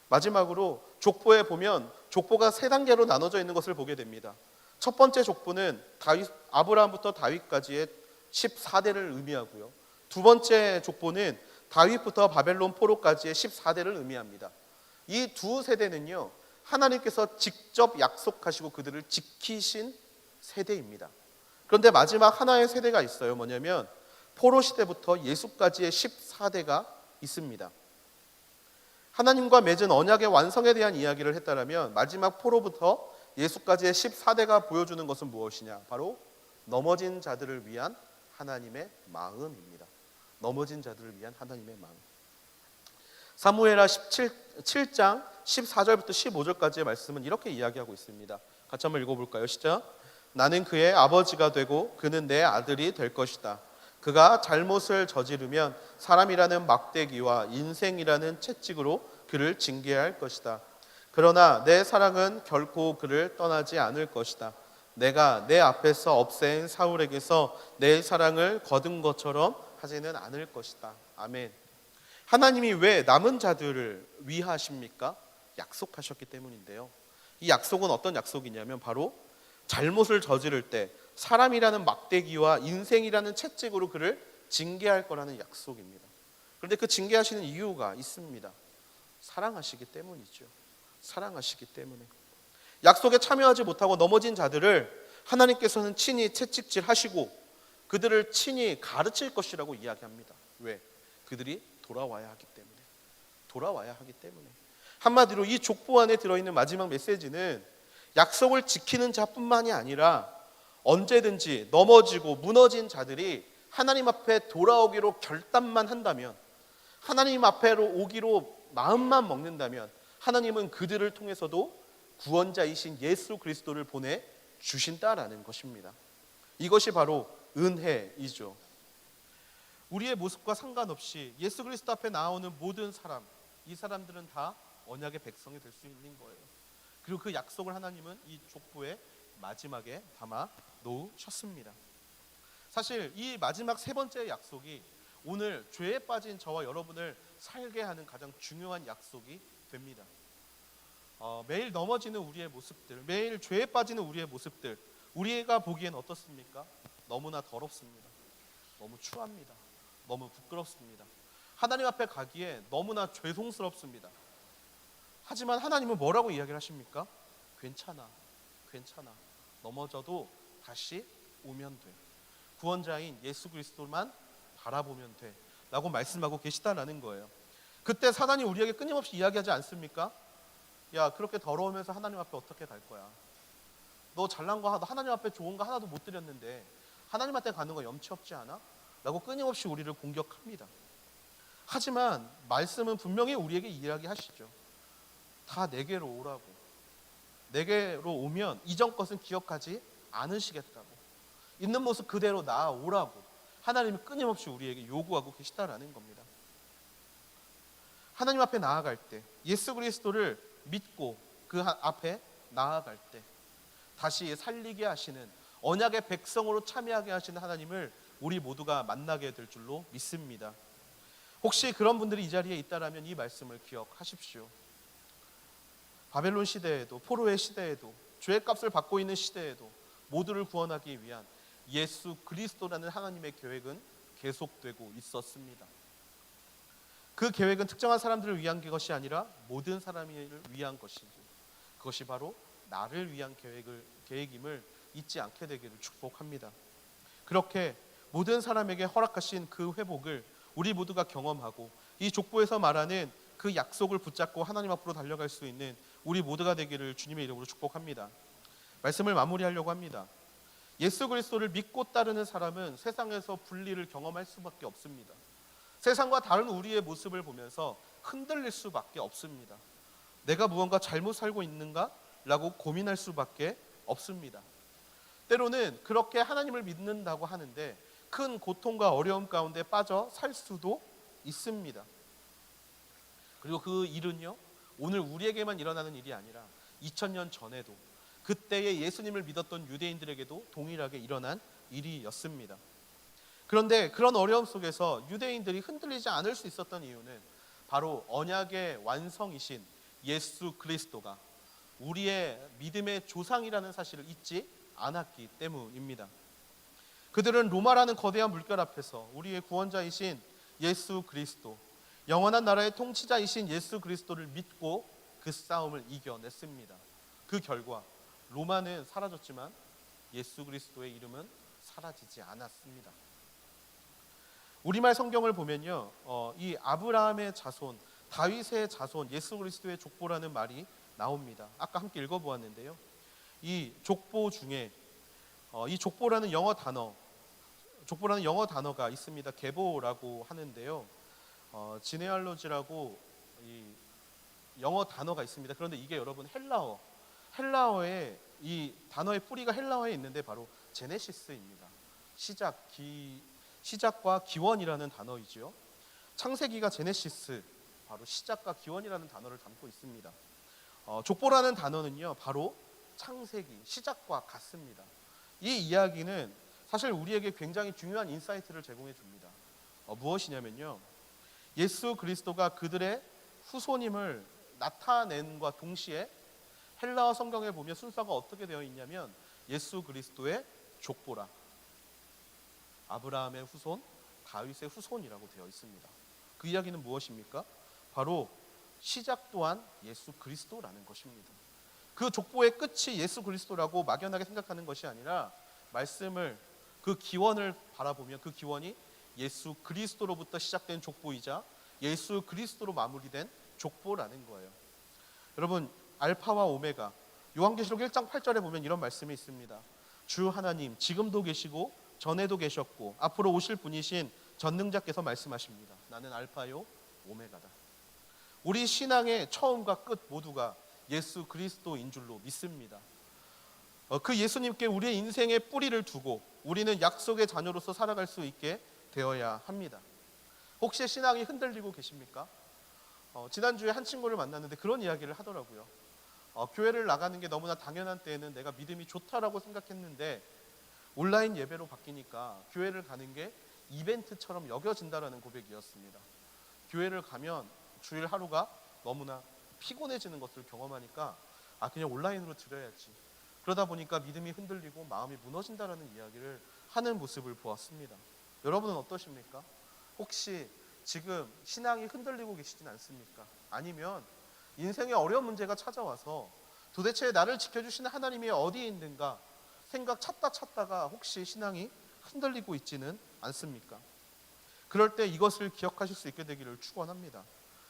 마지막으로 족보에 보면 족보가 세 단계로 나눠져 있는 것을 보게 됩니다. 첫 번째 족보는 아브라함부터 다윗까지의 14대를 의미하고요. 두 번째 족보는 다윗부터 바벨론 포로까지의 14대를 의미합니다. 이 두 세대는요, 하나님께서 직접 약속하시고 그들을 지키신 세대입니다. 그런데 마지막 하나의 세대가 있어요. 뭐냐면 포로 시대부터 예수까지의 14대가 있습니다. 하나님과 맺은 언약의 완성에 대한 이야기를 했다면 마지막 포로부터 예수까지의 14대가 보여주는 것은 무엇이냐? 바로 넘어진 자들을 위한 하나님의 마음입니다. 넘어진 자들을 위한 하나님의 마음. 사무엘하 7장 14절부터 15절까지의 말씀은 이렇게 이야기하고 있습니다. 같이 한번 읽어볼까요? 시작. 나는 그의 아버지가 되고 그는 내 아들이 될 것이다. 그가 잘못을 저지르면 사람이라는 막대기와 인생이라는 채찍으로 그를 징계할 것이다. 그러나 내 사랑은 결코 그를 떠나지 않을 것이다. 내가 내 앞에서 없앤 사울에게서 내 사랑을 거둔 것처럼 하지는 않을 것이다. 아멘. 하나님이 왜 남은 자들을 위하십니까? 약속하셨기 때문인데요. 이 약속은 어떤 약속이냐면 바로 잘못을 저지를 때 사람이라는 막대기와 인생이라는 채찍으로 그를 징계할 거라는 약속입니다. 그런데 그 징계하시는 이유가 있습니다. 사랑하시기 때문이죠. 사랑하시기 때문에. 약속에 참여하지 못하고 넘어진 자들을 하나님께서는 친히 채찍질하시고 그들을 친히 가르칠 것이라고 이야기합니다. 왜? 그들이 돌아와야 하기 때문에. 돌아와야 하기 때문에. 한마디로 이 족보 안에 들어있는 마지막 메시지는 약속을 지키는 자뿐만이 아니라 언제든지 넘어지고 무너진 자들이 하나님 앞에 돌아오기로 결단만 한다면, 하나님 앞에로 오기로 마음만 먹는다면 하나님은 그들을 통해서도 구원자이신 예수 그리스도를 보내 주신다라는 것입니다. 이것이 바로 은혜이죠. 우리의 모습과 상관없이 예수 그리스도 앞에 나오는 모든 사람, 이 사람들은 다 언약의 백성이 될 수 있는 거예요. 그리고 그 약속을 하나님은 이 족보의 마지막에 담아 놓으셨습니다. 사실 이 마지막 세 번째 약속이 오늘 죄에 빠진 저와 여러분을 살게 하는 가장 중요한 약속이 됩니다. 매일 넘어지는 우리의 모습들, 매일 죄에 빠지는 우리의 모습들, 우리가 보기엔 어떻습니까? 너무나 더럽습니다. 너무 추합니다. 너무 부끄럽습니다. 하나님 앞에 가기에 너무나 죄송스럽습니다. 하지만 하나님은 뭐라고 이야기를 하십니까? 괜찮아, 괜찮아. 넘어져도 다시 오면 돼. 구원자인 예수 그리스도만 바라보면 돼 라고 말씀하고 계시다라는 거예요. 그때 사단이 우리에게 끊임없이 이야기하지 않습니까? 야, 그렇게 더러우면서 하나님 앞에 어떻게 갈 거야? 너 잘난 거, 하나님 앞에 좋은 거 하나도 못 드렸는데 하나님한테 가는 거 염치 없지 않아? 라고 끊임없이 우리를 공격합니다. 하지만 말씀은 분명히 우리에게 이야기하시죠. 다 내게로 오라고. 내게로 오면 이전 것은 기억하지 않으시겠다고. 있는 모습 그대로 나아오라고 하나님이 끊임없이 우리에게 요구하고 계시다라는 겁니다. 하나님 앞에 나아갈 때, 예수 그리스도를 믿고 그 앞에 나아갈 때 다시 살리게 하시는 언약의 백성으로 참여하게 하시는 하나님을 우리 모두가 만나게 될 줄로 믿습니다. 혹시 그런 분들이 이 자리에 있다라면 이 말씀을 기억하십시오. 바벨론 시대에도, 포로의 시대에도, 죄의 값을 받고 있는 시대에도 모두를 구원하기 위한 예수 그리스도라는 하나님의 계획은 계속되고 있었습니다. 그 계획은 특정한 사람들을 위한 것이 아니라 모든 사람을 위한 것이고, 그것이 바로 나를 위한 계획임을 잊지 않게 되기를 축복합니다. 그렇게 모든 사람에게 허락하신 그 회복을 우리 모두가 경험하고 이 족보에서 말하는 그 약속을 붙잡고 하나님 앞으로 달려갈 수 있는 우리 모두가 되기를 주님의 이름으로 축복합니다. 말씀을 마무리하려고 합니다. 예수 그리스도를 믿고 따르는 사람은 세상에서 분리를 경험할 수밖에 없습니다. 세상과 다른 우리의 모습을 보면서 흔들릴 수밖에 없습니다. 내가 무언가 잘못 살고 있는가? 라고 고민할 수밖에 없습니다. 때로는 그렇게 하나님을 믿는다고 하는데 큰 고통과 어려움 가운데 빠져 살 수도 있습니다. 그리고 그 일은요, 오늘 우리에게만 일어나는 일이 아니라 2000년 전에도 그때의 예수님을 믿었던 유대인들에게도 동일하게 일어난 일이었습니다. 그런데 그런 어려움 속에서 유대인들이 흔들리지 않을 수 있었던 이유는 바로 언약의 완성이신 예수 그리스도가 우리의 믿음의 조상이라는 사실을 잊지 않았기 때문입니다. 그들은 로마라는 거대한 물결 앞에서 우리의 구원자이신 예수 그리스도, 영원한 나라의 통치자이신 예수 그리스도를 믿고 그 싸움을 이겨냈습니다. 그 결과 로마는 사라졌지만 예수 그리스도의 이름은 사라지지 않았습니다. 우리말 성경을 보면요, 이 아브라함의 자손, 다윗의 자손, 예수 그리스도의 족보라는 말이 나옵니다. 아까 함께 읽어보았는데요. 이 족보 중에 이 족보라는 영어 단어가 있습니다. 계보라고 하는데요. 지네알로지라고 이 영어 단어가 있습니다. 그런데 이게 여러분 헬라어에 이 단어의 뿌리가 헬라어에 있는데 바로 제네시스입니다. 시작과 기원이라는 단어이죠. 창세기가 제네시스, 바로 시작과 기원이라는 단어를 담고 있습니다. 족보라는 단어는요, 바로 창세기, 시작과 같습니다. 이 이야기는 사실 우리에게 굉장히 중요한 인사이트를 제공해 줍니다. 무엇이냐면요, 예수 그리스도가 그들의 후손임을 나타낸과 동시에 헬라어 성경에 보면 순서가 어떻게 되어 있냐면 예수 그리스도의 족보라, 아브라함의 후손, 다윗의 후손이라고 되어 있습니다. 그 이야기는 무엇입니까? 바로 시작 또한 예수 그리스도라는 것입니다. 그 족보의 끝이 예수 그리스도라고 막연하게 생각하는 것이 아니라 말씀을, 그 기원을 바라보면 그 기원이 예수 그리스도로부터 시작된 족보이자 예수 그리스도로 마무리된 족보라는 거예요. 여러분, 알파와 오메가, 요한계시록 1장 8절에 보면 이런 말씀이 있습니다. 주 하나님, 지금도 계시고 전에도 계셨고 앞으로 오실 분이신 전능자께서 말씀하십니다. 나는 알파요 오메가다. 우리 신앙의 처음과 끝 모두가 예수 그리스도인 줄로 믿습니다. 그 예수님께 우리의 인생의 뿌리를 두고 우리는 약속의 자녀로서 살아갈 수 있게 되어야 합니다. 혹시 신앙이 흔들리고 계십니까? 지난주에 한 친구를 만났는데 그런 이야기를 하더라고요. 교회를 나가는 게 너무나 당연한 때에는 내가 믿음이 좋다라고 생각했는데 온라인 예배로 바뀌니까 교회를 가는 게 이벤트처럼 여겨진다라는 고백이었습니다. 교회를 가면 주일 하루가 너무나 피곤해지는 것을 경험하니까 그냥 온라인으로 드려야지. 그러다 보니까 믿음이 흔들리고 마음이 무너진다라는 이야기를 하는 모습을 보았습니다. 여러분은 어떠십니까? 혹시 지금 신앙이 흔들리고 계시진 않습니까? 아니면 인생에 어려운 문제가 찾아와서 도대체 나를 지켜주시는 하나님이 어디에 있는가 생각 찾다가 혹시 신앙이 흔들리고 있지는 않습니까? 그럴 때 이것을 기억하실 수 있게 되기를 축원합니다.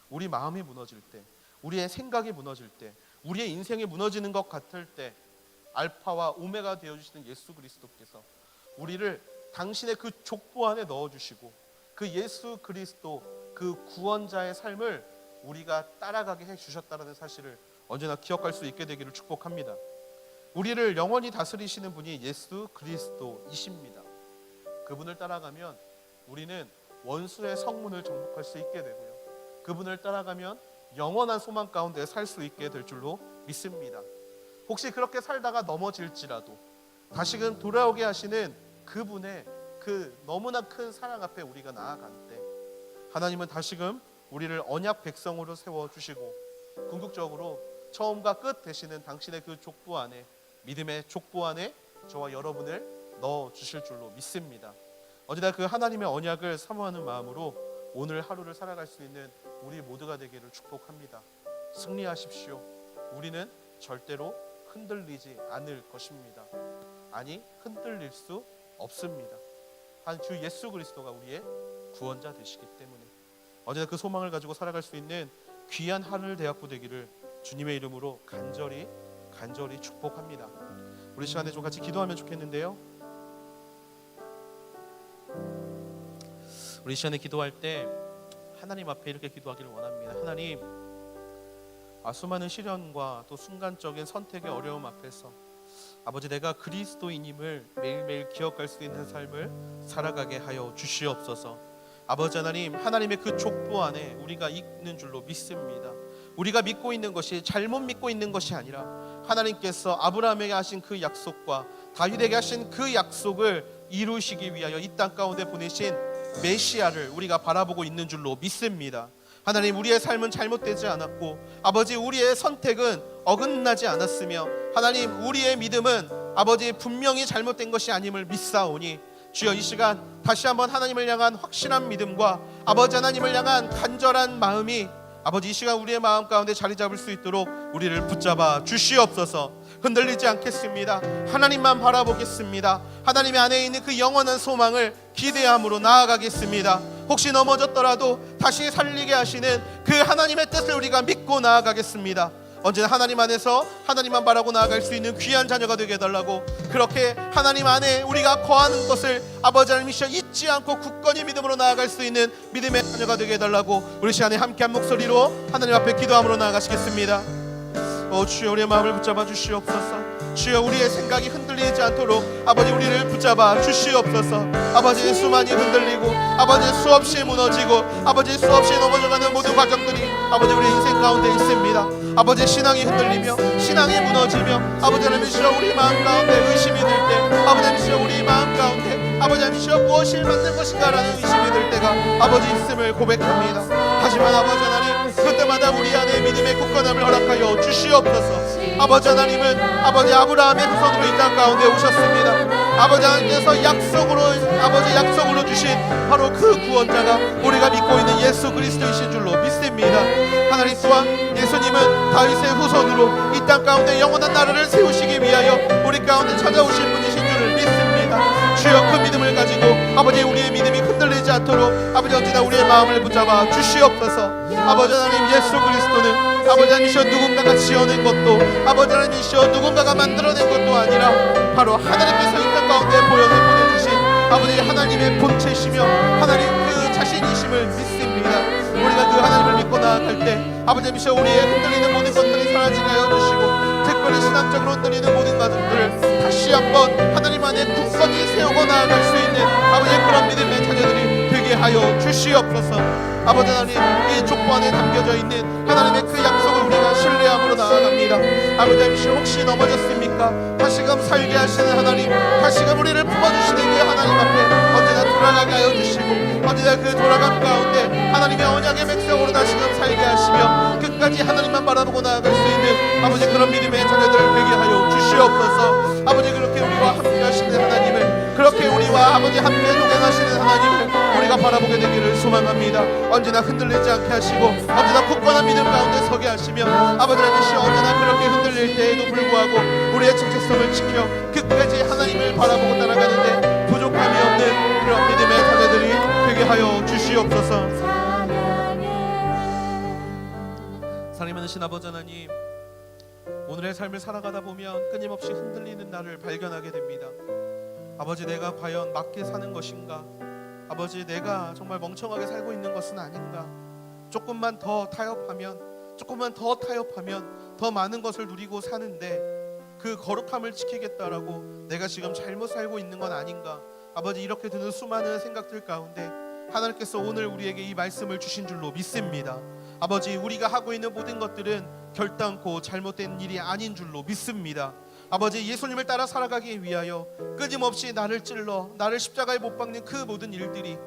우리 마음이 무너질 때, 우리의 생각이 무너질 때, 우리의 인생이 무너지는 것 같을 때 알파와 오메가 되어주시는 예수 그리스도께서 우리를 당신의 그 족보 안에 넣어주시고 그 예수 그리스도 그 구원자의 삶을 우리가 따라가게 해주셨다는 사실을 언제나 기억할 수 있게 되기를 축복합니다. 우리를 영원히 다스리시는 분이 예수 그리스도이십니다. 그분을 따라가면 우리는 원수의 성문을 정복할 수 있게 되고요, 그분을 따라가면 영원한 소망 가운데 살 수 있게 될 줄로 믿습니다. 혹시 그렇게 살다가 넘어질지라도 다시금 돌아오게 하시는 그분의 그 너무나 큰 사랑 앞에 우리가 나아갈 때 하나님은 다시금 우리를 언약 백성으로 세워주시고 궁극적으로 처음과 끝 되시는 당신의 그 족보 안에, 믿음의 족보 안에 저와 여러분을 넣어주실 줄로 믿습니다. 언제나 그 하나님의 언약을 사모하는 마음으로 오늘 하루를 살아갈 수 있는 우리 모두가 되기를 축복합니다. 승리하십시오. 우리는 절대로 흔들리지 않을 것입니다. 아니, 흔들릴 수 없습니다. 한 주 예수 그리스도가 우리의 구원자 되시기 때문에 언제나 그 소망을 가지고 살아갈 수 있는 귀한 하늘 대학부 되기를 주님의 이름으로 간절히 축복합니다. 우리 시간에 좀 같이 기도하면 좋겠는데요, 우리 시간에 기도할 때 하나님 앞에 이렇게 기도하기를 원합니다. 하나님, 수많은 시련과 또 순간적인 선택의 어려움 앞에서 아버지, 내가 그리스도인임을 매일매일 기억할 수 있는 삶을 살아가게 하여 주시옵소서. 아버지 하나님, 하나님의 그 족보 안에 우리가 있는 줄로 믿습니다. 우리가 믿고 있는 것이 잘못 믿고 있는 것이 아니라 하나님께서 아브라함에게 하신 그 약속과 다윗에게 하신 그 약속을 이루시기 위하여 이 땅 가운데 보내신 메시아를 우리가 바라보고 있는 줄로 믿습니다. 하나님, 우리의 삶은 잘못되지 않았고 아버지, 우리의 선택은 어긋나지 않았으며 하나님, 우리의 믿음은 아버지 분명히 잘못된 것이 아님을 믿사오니 주여, 이 시간 다시 한번 하나님을 향한 확실한 믿음과 아버지 하나님을 향한 간절한 마음이 아버지 이 시간 우리의 마음 가운데 자리 잡을 수 있도록 우리를 붙잡아 주시옵소서. 흔들리지 않겠습니다. 하나님만 바라보겠습니다. 하나님의 안에 있는 그 영원한 소망을 기대함으로 나아가겠습니다. 혹시 넘어졌더라도 다시 살리게 하시는 그 하나님의 뜻을 우리가 믿고 나아가겠습니다. 언제나 하나님 안에서 하나님만 바라고 나아갈 수 있는 귀한 자녀가 되게 해달라고, 그렇게 하나님 안에 우리가 거하는 것을 아버지 하나님이시여 잊지 않고 굳건히 믿음으로 나아갈 수 있는 믿음의 자녀가 되게 해달라고 우리 시간에 함께한 목소리로 하나님 앞에 기도함으로 나아가시겠습니다. 주여, 우리의 마음을 붙잡아 주시옵소서. 주여, 우리의 생각이 흔들리지 않도록 아버지 우리를 붙잡아 주시옵소서. 아버지, 수많이 흔들리고 아버지 수없이 무너지고 아버지 수없이 넘어져가는 모든 과정들이 아버지 우리 인생 가운데 있습니다. 아버지, 신앙이 흔들리며 신앙이 무너지며 아버지 하나님이시여 우리 마음 가운데 의심이 들 때, 아버지 하나님이시여 우리 마음 가운데 아버지 하나님이시여 무엇이 맞는 것인가 라는 의심이 들 때가 아버지 있음을 고백합니다. 하지만 아버지 하나님, 그때마다 우리 안에 믿음의 굳건함을 허락하여 주시옵소서. 아버지 하나님은 아버지 아브라함의 후손으로 이 땅 가운데 오셨습니다. 아버지 하나님께서 약속으로 주신 바로 그 구원자가 우리가 믿고 있는 예수 그리스도이신 줄로 믿습니다. 하나님 또한 예수님은 다윗의 후손으로 이 땅 가운데 영원한 나라를 세우시기 위하여 우리 가운데 찾아오신 분이신 줄을 믿습니다. 주여, 그 믿음을 가지고 아버지 우리의 믿음이 흔들리지 않도록 아버지 언제나 우리의 마음을 붙잡아 주시옵소서. 아버지 하나님, 예수 그리스도는 아버지 하나님이시여 누군가가 지어낸 것도 아버지 하나님이시여 누군가가 만들어낸 것도 아니라 바로 하나님께서 이 땅 가운데 보여주신 아버지 하나님의 본체시며 하나님 그 자신이심을 믿습니다. 우리가 그 하나님을 믿고 나아갈 때 아버지 미셔 우리의 흔들리는 모든 것들이 사라지게 하여 주시고, 특별히 신앙적으로 흔들리는 모든 것들을 다시 한번 하나님 안에 굳건히 세우고 나아갈 수 있는 아버지 그런 믿음의 자녀들이 되게 하여 주시옵소서. 아버지 하나님, 이 족보 안에 담겨져 있는 하나님의 그 약속을 우리가 신뢰함으로 나아갑니다. 아버지 하나님, 혹시 넘어졌습니까? 다시금 살게 하시는 하나님, 다시금 우리를 품어주시는 그 하나님 앞에 언제나 돌아가게 하여 주시고, 언제나 그 돌아감 가운데 하나님의 언약의 백성으로 다시금 살게 하시며 끝까지 하나님만 바라보고 나아갈 수 있는 아버지 그런 믿음의 자녀들 되게 하여 주시옵소서. 아버지, 그렇게 우리와 함께 하시는 하나님을, 그렇게 우리와 아버지 함께 동행하시는 하나님을 우리가 바라보게 되기를 소망합니다. 언제나 흔들리지 않게 하시고 언제나 굳건한 믿음 가운데 서게 하시며 아버지 하나님, 언제나 그렇게 흔들릴 때에도 불구하고 우리의 정체성을 지켜 끝까지 하나님을 바라보고 따라가는데 부족함이 없는 그런 믿음의 자녀들이 되게 하여 주시옵소서. 사랑이 많으신 아버지 하나님, 오늘의 삶을 살아가다 보면 끊임없이 흔들리는 나를 발견하게 됩니다. 아버지, 내가 과연 맞게 사는 것인가? 아버지, 내가 정말 멍청하게 살고 있는 것은 아닌가? 조금만 더 타협하면 더 많은 것을 누리고 사는데 그 거룩함을 지키겠다라고 내가 지금 잘못 살고 있는 건 아닌가? 아버지, 이렇게 드는 수많은 생각들 가운데 하나님께서 오늘 우리에게 이 말씀을 주신 줄로 믿습니다. 아버지, 우리가 하고 있는 모든 것들은 결단코 잘못된 일이 아닌 줄로 믿습니다. 아버지, 예수님을 따라 살아가기 위하여 끊임없이 나를 찔러 나를 십자가에 못 박는 그 모든 일들이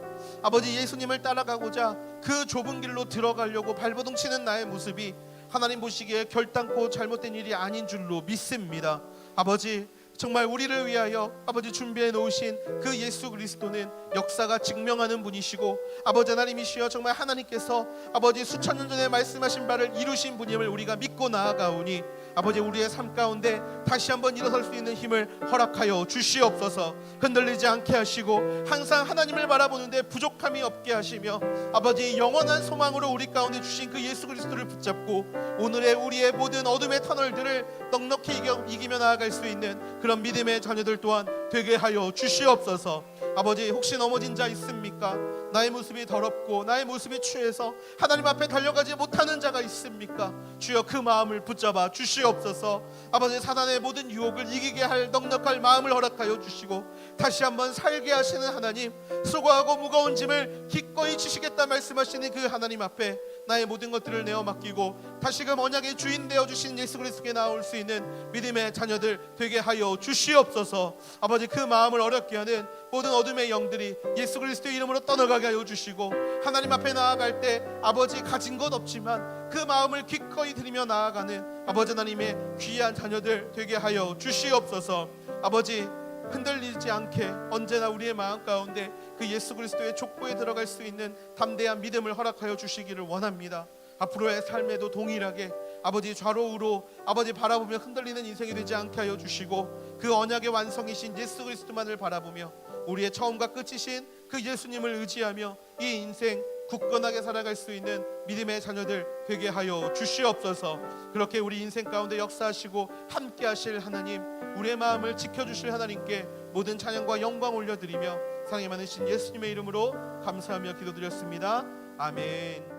아버지 예수님을 따라가고자 그 좁은 길로 들어가려고 발버둥 치는 나의 모습이 하나님 보시기에 결단코 잘못된 일이 아닌 줄로 믿습니다. 아버지, 정말 우리를 위하여 아버지 준비해 놓으신 그 예수 그리스도는 역사가 증명하는 분이시고 아버지 하나님이시여 정말 하나님께서 아버지 수천 년 전에 말씀하신 바를 이루신 분임을 우리가 믿고 나아가오니 아버지, 우리의 삶 가운데 다시 한번 일어설 수 있는 힘을 허락하여 주시옵소서. 흔들리지 않게 하시고 항상 하나님을 바라보는데 부족함이 없게 하시며 아버지 영원한 소망으로 우리 가운데 주신 그 예수 그리스도를 붙잡고 오늘의 우리의 모든 어둠의 터널들을 넉넉히 이기며 나아갈 수 있는 그런 믿음의 자녀들 또한 되게 하여 주시옵소서. 아버지, 혹시 넘어진 자 있습니까? 나의 모습이 더럽고 나의 모습이 취해서 하나님 앞에 달려가지 못하는 자가 있습니까? 주여, 그 마음을 붙잡아 주시옵소서. 아버지, 사단의 모든 유혹을 이기게 할 넉넉할 마음을 허락하여 주시고 다시 한번 살게 하시는 하나님, 수고하고 무거운 짐을 기꺼이 지시겠다 말씀하시는 그 하나님 앞에 나의 모든 것들을 내어 맡기고 다시금 언약의 주인 되어 주신 예수 그리스도께 나올 수 있는 믿음의 자녀들 되게 하여 주시옵소서. 아버지, 그 마음을 어렵게 하는 모든 어둠의 영들이 예수 그리스도의 이름으로 떠나가게 하여 주시고 하나님 앞에 나아갈 때 아버지 가진 것 없지만 그 마음을 기꺼이 드리며 나아가는 아버지 하나님의 귀한 자녀들 되게 하여 주시옵소서. 아버지, 흔들리지 않게 언제나 우리의 마음 가운데 그 예수 그리스도의 족보에 들어갈 수 있는 담대한 믿음을 허락하여 주시기를 원합니다. 앞으로의 삶에도 동일하게 아버지 좌로우로 아버지 바라보며 흔들리는 인생이 되지 않게 하여 주시고 그 언약의 완성이신 예수 그리스도만을 바라보며 우리의 처음과 끝이신 그 예수님을 의지하며 이 인생 굳건하게 살아갈 수 있는 믿음의 자녀들 되게 하여 주시옵소서. 그렇게 우리 인생 가운데 역사하시고 함께 하실 하나님, 우리의 마음을 지켜주실 하나님께 모든 찬양과 영광 올려드리며 사랑이 많으신 예수님의 이름으로 감사하며 기도드렸습니다. 아멘.